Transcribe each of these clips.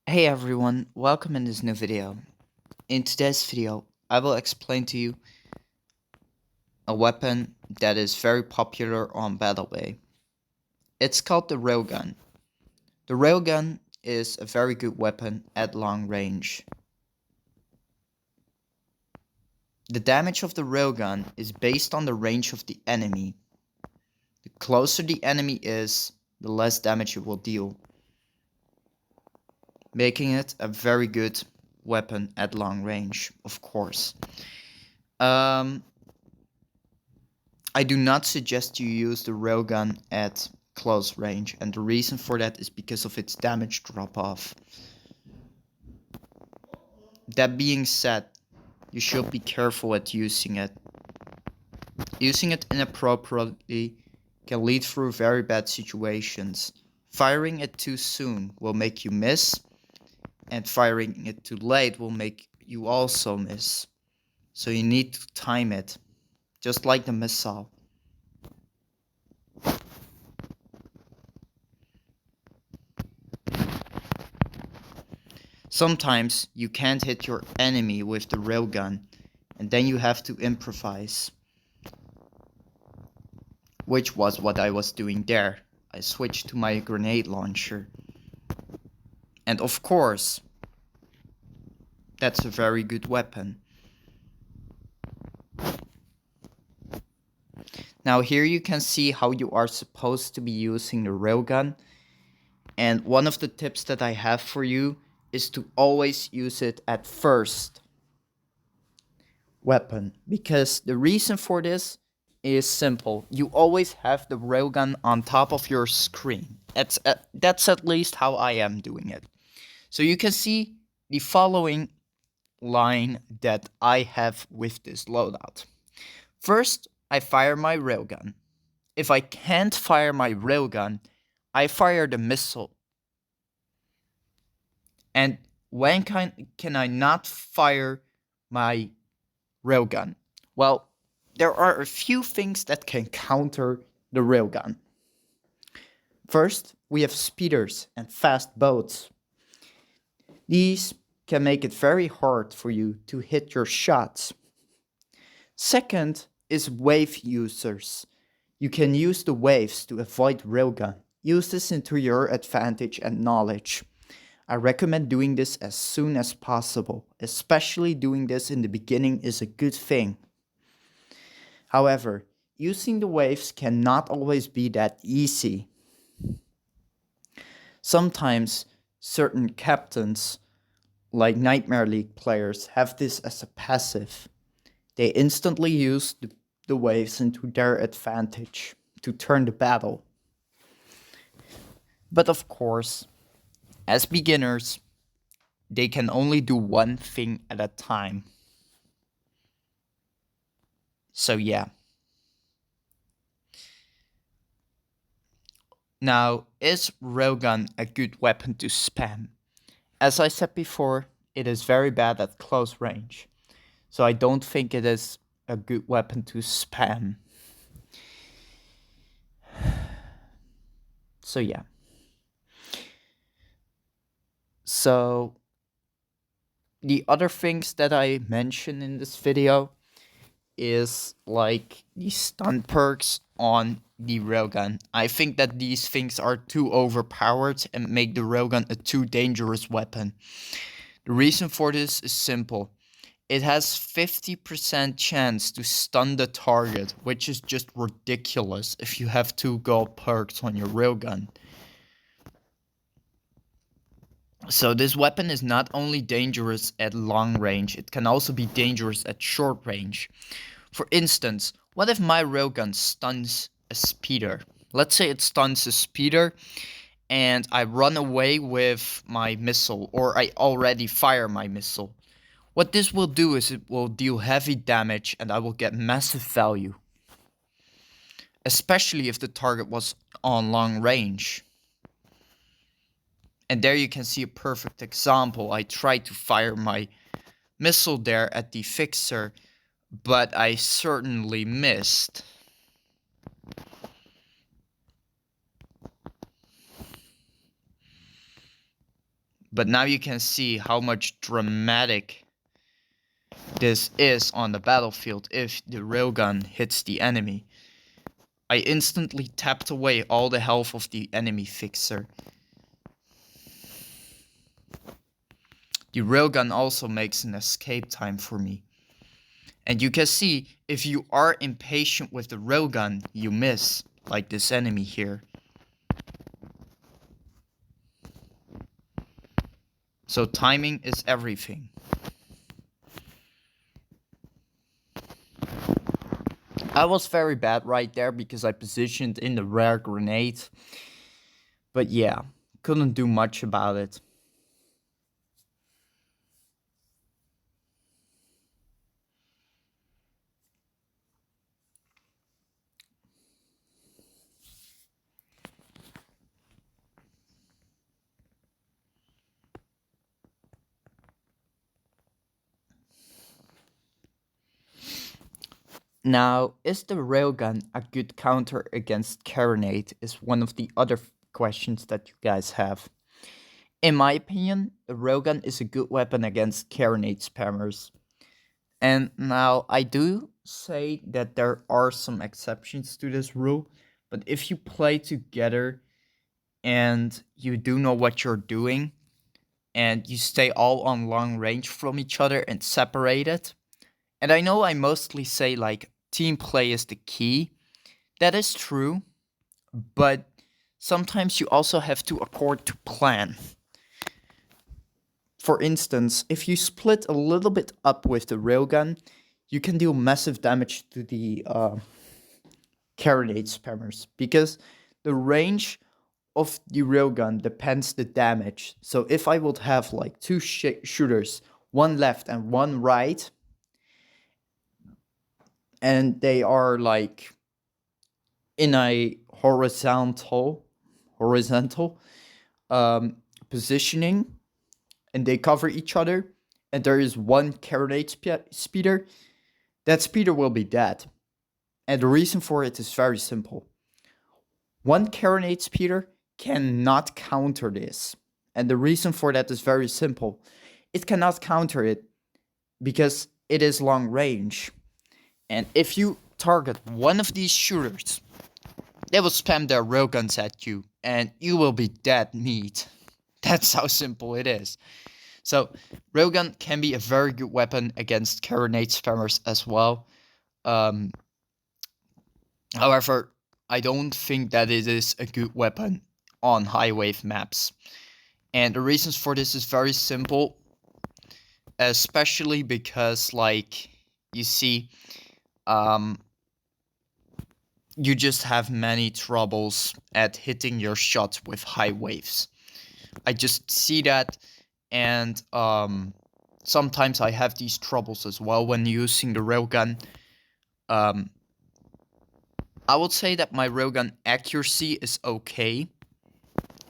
Hey everyone, welcome in this new video. In today's video, I will explain to you a weapon that is very popular on battlebay. It's called the railgun. The railgun is a very good weapon at long range. The damage of the railgun is based on the range of the enemy. The closer the enemy is, the less damage it will deal, making it a very good weapon at long range, of course. I do not suggest you use the railgun at close range, and the reason for that is because of its damage drop-off. That being said, you should be careful at using it. Using it inappropriately can lead through very bad situations. Firing it too soon will make you miss, and firing it too late will make you also miss. So you need to time it, just like the missile. Sometimes you can't hit your enemy with the railgun, and then you have to improvise. Which was what I was doing there. I switched to my grenade launcher. And of course, that's a very good weapon. Now here you can see how you are supposed to be using the railgun. And one of the tips that I have for you is to always use it at first weapon. Because the reason for this is simple. You always have the railgun on top of your screen. That's at least how I am doing it. So you can see the following line that I have with this loadout. First, I fire my railgun. If I can't fire my railgun, I fire the missile. And when can I not fire my railgun? Well, there are a few things that can counter the railgun. First, we have speeders and fast boats. These can make it very hard for you to hit your shots. Second is wave users. You can use the waves to avoid railgun. Use this into your advantage and knowledge. I recommend doing this as soon as possible. Especially doing this in the beginning is a good thing. However, using the waves cannot always be that easy. Sometimes certain captains, like Nightmare League players, have this as a passive. They instantly use the waves into their advantage to turn the battle. But of course, as beginners, they can only do one thing at a time. So yeah. Now, is railgun a good weapon to spam? As I said before, it is very bad at close range. So I don't think it is a good weapon to spam. So yeah. So the other things that I mentioned in this video is like the stun perks on the railgun. I think that these things are too overpowered and make the railgun a too dangerous weapon. The reason for this is simple. It has 50% chance to stun the target, which is just ridiculous if you have 2 gold perks on your railgun. So this weapon is not only dangerous at long range, it can also be dangerous at short range. For instance, what if my railgun stuns a speeder? Let's say it stuns a speeder and I run away with my missile, or I already fire my missile. What this will do is it will deal heavy damage and I will get massive value. Especially if the target was on long range. And there you can see a perfect example. I tried to fire my missile there at the fixer, but I certainly missed. But now you can see how much dramatic this is on the battlefield if the railgun hits the enemy. I instantly tapped away all the health of the enemy fixer. The railgun also makes an escape time for me. And you can see, if you are impatient with the railgun, you miss, like this enemy here. So timing is everything. I was very bad right there because I positioned in the rare grenade. But yeah, couldn't do much about it. Now, is the railgun a good counter against carronade is one of the other questions that you guys have. In my opinion, a railgun is a good weapon against carronade spammers. And now I do say that there are some exceptions to this rule, but if you play together and you do know what you're doing and you stay all on long range from each other and separated, and I know I mostly say like team play is the key. That is true, but sometimes you also have to accord to plan. For instance, if you split a little bit up with the railgun, you can deal massive damage to the carronade spammers because the range of the railgun depends the damage. So if I would have like two shooters, one left and one right, and they are like in a horizontal positioning, and they cover each other, and there is one carronade speeder, that speeder will be dead. And the reason for it is very simple. One carronade speeder cannot counter this. And the reason for that is very simple. It cannot counter it because it is long range. And if you target one of these shooters, they will spam their railguns at you, and you will be dead meat. That's how simple it is. So, railgun can be a very good weapon against carronade spammers as well. However, I don't think that it is a good weapon on high wave maps. And the reasons for this is very simple. Especially because, like, you see, you just have many troubles at hitting your shots with high waves. I just see that, and sometimes I have these troubles as well when using the railgun. I would say that my railgun accuracy is okay.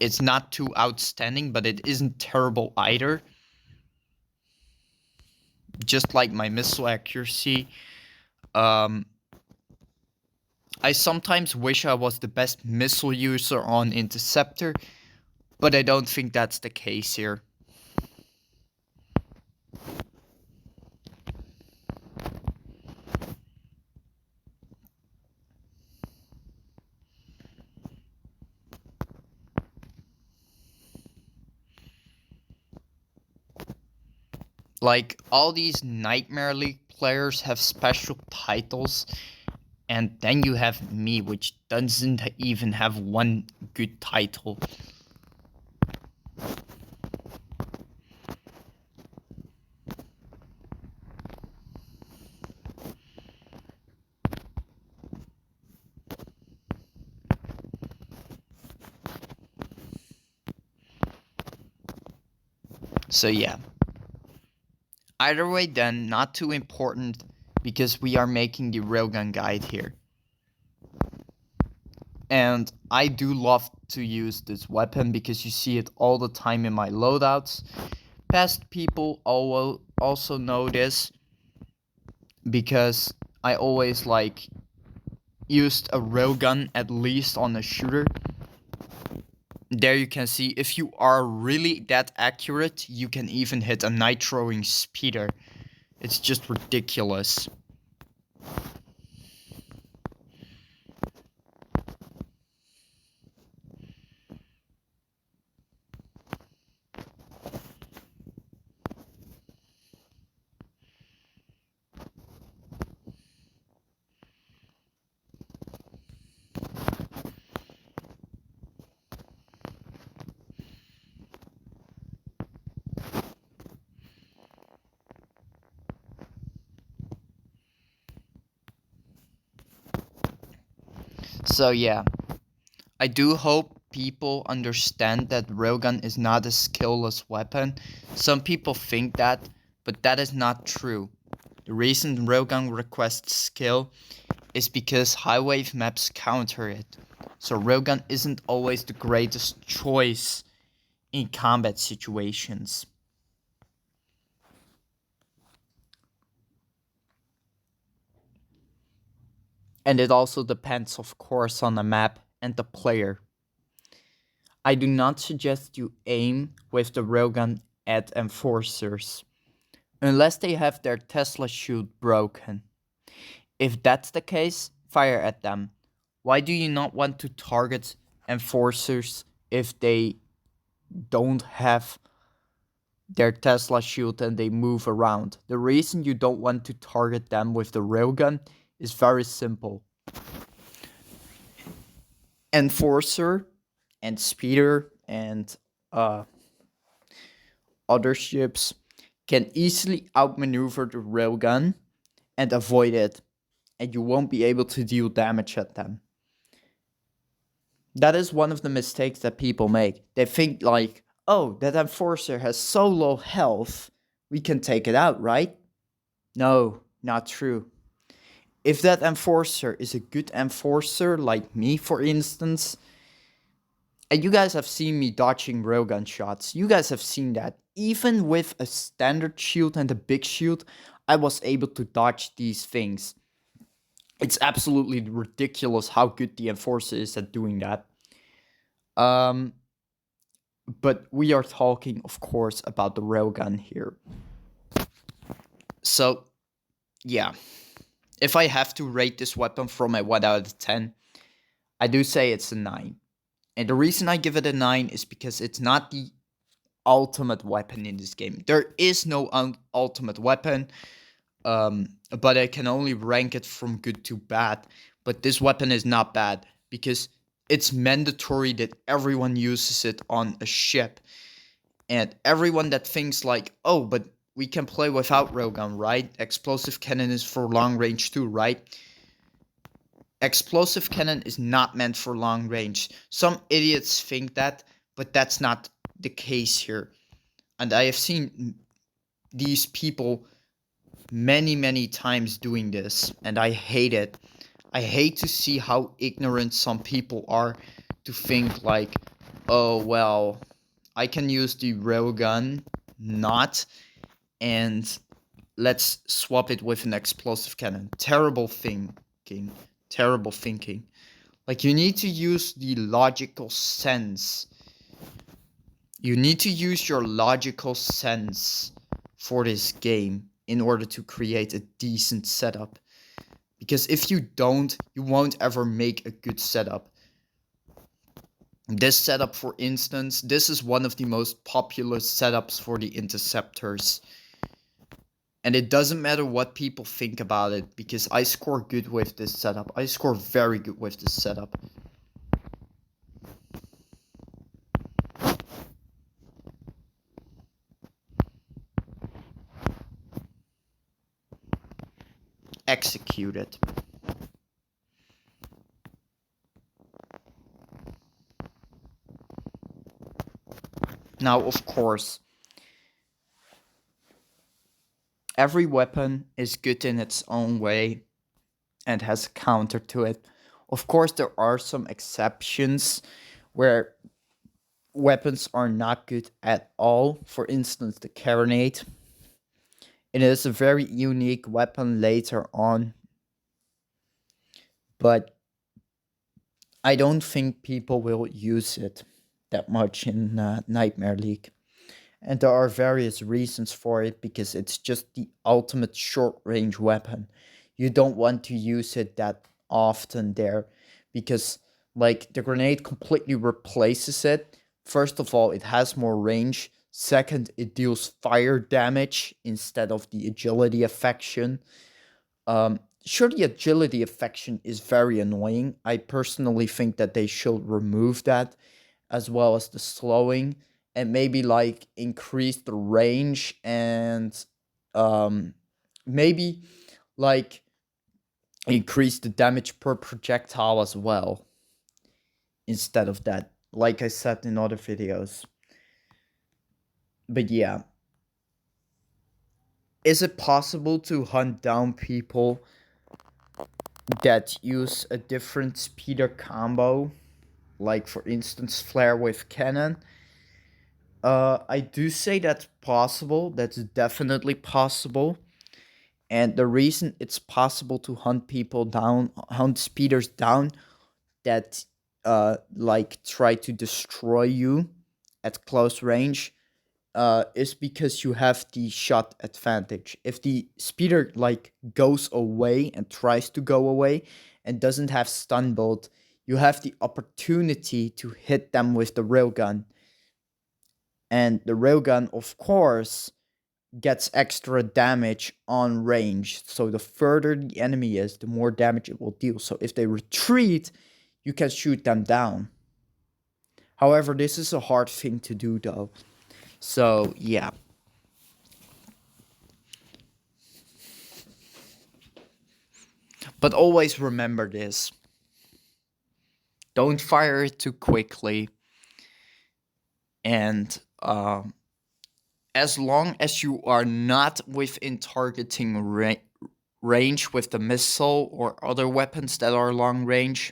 It's not too outstanding, but it isn't terrible either. Just like my missile accuracy. I sometimes wish I was the best missile user on Interceptor, but I don't think that's the case here. Like, all these Nightmare League players have special titles, and then you have me, which doesn't even have one good title. So yeah. Either way then, not too important, because we are making the railgun guide here. And I do love to use this weapon because you see it all the time in my loadouts. Past people also know this because I always like used a railgun at least on a shooter. There you can see if you are really that accurate, you can even hit a nitroing speeder. It's just ridiculous. So yeah, I do hope people understand that railgun is not a skillless weapon. Some people think that, but that is not true. The reason railgun requests skill is because high wave maps counter it. So railgun isn't always the greatest choice in combat situations. And it also depends, of course, on the map and the player. I do not suggest you aim with the railgun at enforcers, unless they have their Tesla chute broken. If that's the case, fire at them. Why do you not want to target enforcers if they don't have their Tesla chute and they move around? The reason you don't want to target them with the railgun is very simple. Enforcer and speeder and other ships can easily outmaneuver the railgun and avoid it, and you won't be able to deal damage at them. That is one of the mistakes that people make. They think like, oh, that enforcer has so low health, we can take it out, right? No, not true. If that enforcer is a good enforcer, like me for instance, and you guys have seen me dodging railgun shots, you guys have seen that. Even with a standard shield and a big shield, I was able to dodge these things. It's absolutely ridiculous how good the enforcer is at doing that. Um, but we are talking, of course, about the railgun here. So, yeah. If I have to rate this weapon from a 1 out of 10, I do say it's a 9. And the reason I give it a 9 is because it's not the ultimate weapon in this game. There is no ultimate weapon, but I can only rank it from good to bad. But this weapon is not bad because it's mandatory that everyone uses it on a ship. And everyone that thinks like, oh, but we can play without railgun, right? Explosive cannon is for long range too, right? Explosive cannon is not meant for long range. Some idiots think that, but that's not the case here. And I have seen these people many times doing this, and I hate it. I hate to see how ignorant some people are to think like, oh, well, I can use the railgun, not, and let's swap it with an explosive cannon. Terrible thinking. Terrible thinking. Like, you need to use the logical sense. You need to use your logical sense for this game in order to create a decent setup. Because if you don't, you won't ever make a good setup. This setup, for instance, this is one of the most popular setups for the interceptors. And it doesn't matter what people think about it, because I score good with this setup. I score very good with this setup. Execute it. Now, of course, every weapon is good in its own way and has a counter to it. Of course, there are some exceptions where weapons are not good at all. For instance, the carronade. It is a very unique weapon later on, but I don't think people will use it that much in Nightmare League. And there are various reasons for it, because it's just the ultimate short range weapon. You don't want to use it that often there, because like the grenade completely replaces it. First of all, it has more range. Second, it deals fire damage instead of the agility affection. Sure, the agility affection is very annoying. I personally think that they should remove that, as well as the slowing, and maybe like increase the range, and maybe like increase the damage per projectile as well, instead of that, like I said in other videos. But yeah, is it possible to hunt down people that use a different speeder combo, like for instance flare with cannon? I do say that's possible. That's definitely possible. And the reason it's possible to hunt people down, hunt speeders down that like try to destroy you at close range, is because you have the shot advantage. If the speeder like goes away and tries to go away and doesn't have stun bolt, you have the opportunity to hit them with the railgun. And the railgun, of course, gets extra damage on range. So the further the enemy is, the more damage it will deal. So if they retreat, you can shoot them down. However, this is a hard thing to do though. So yeah. But always remember this. Don't fire it too quickly. And as long as you are not within targeting range with the missile or other weapons that are long range,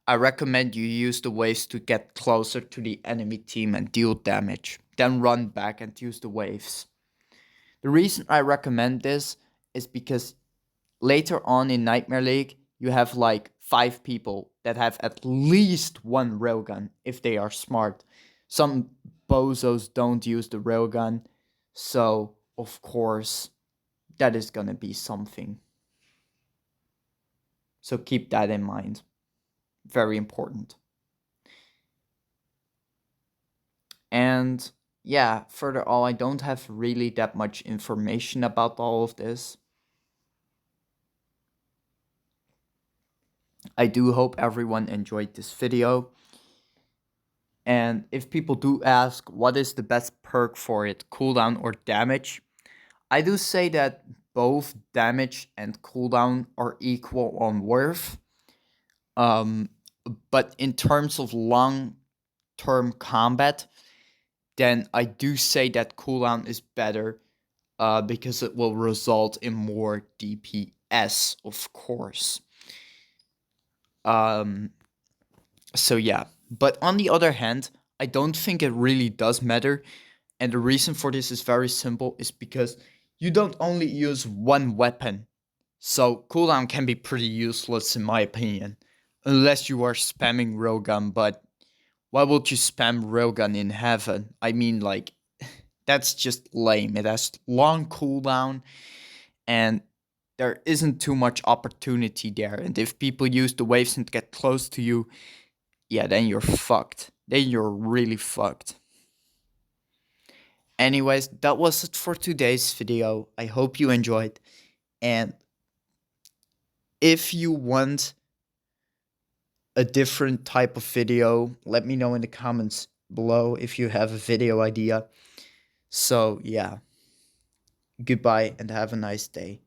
I recommend you use the waves to get closer to the enemy team and deal damage. Then run back and use the waves. The reason I recommend this is because later on in Nightmare League, you have like 5 people that have at least one railgun if they are smart. Some bozos don't use the railgun, so of course that is gonna be something. So keep that in mind. Very important. And yeah, further all, I don't have really that much information about all of this. I do hope everyone enjoyed this video. And if people do ask what is the best perk for it, cooldown or damage, I do say that both damage and cooldown are equal on worth. But in terms of long-term combat, then I do say that cooldown is better, because it will result in more DPS, of course. So yeah, but on the other hand, I don't think it really does matter. And the reason for this is very simple, is because you don't only use one weapon. So cooldown can be pretty useless in my opinion, unless you are spamming railgun. But why would you spam railgun in heaven? I mean, like, that's just lame. It has long cooldown, and there isn't too much opportunity there. And if people use the waves and get close to you, yeah, then you're fucked. Then you're really fucked. Anyways, that was it for today's video. I hope you enjoyed. And if you want a different type of video, let me know in the comments below if you have a video idea. So yeah, goodbye and have a nice day.